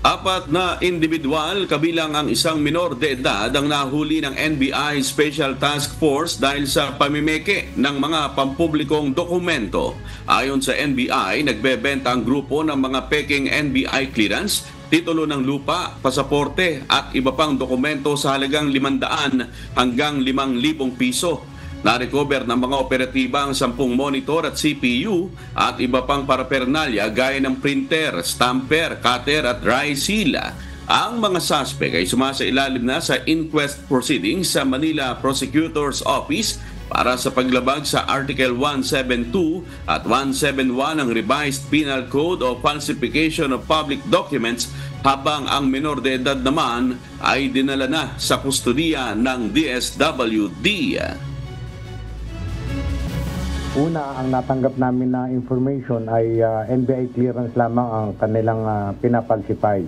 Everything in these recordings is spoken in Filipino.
Apat na individual kabilang ang isang minor de edad ang nahuli ng NBI Special Task Force dahil sa pamimeke ng mga pampublikong dokumento. Ayon sa NBI, nagbebenta ang grupo ng mga peking NBI clearance, titulo ng lupa, pasaporte at iba pang dokumento sa halagang 500 hanggang 5,000 piso. Na-recover ng mga operatiba ang 10 monitor at CPU at iba pang parapernalya gaya ng printer, stamper, cutter at dry seal. Ang mga suspect ay sumasailalim na sa inquest proceedings sa Manila Prosecutor's Office para sa paglabag sa Article 172 at 171 ng Revised Penal Code o Falsification of Public Documents, habang ang menor de edad naman ay dinala na sa kustudiya ng DSWD. Una, ang natanggap namin na information ay NBI clearance lamang ang kanilang pinapalsify.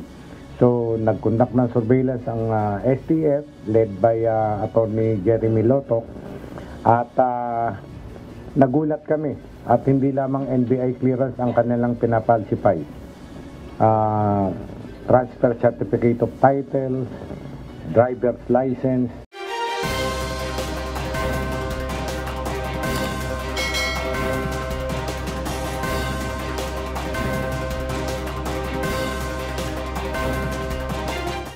So, nag-conduct ng surveillance ang STF led by Attorney Jeremy Lotok at nagulat kami at hindi lamang NBI clearance ang kanilang pinapalsify. Transfer certificate of title, driver's license,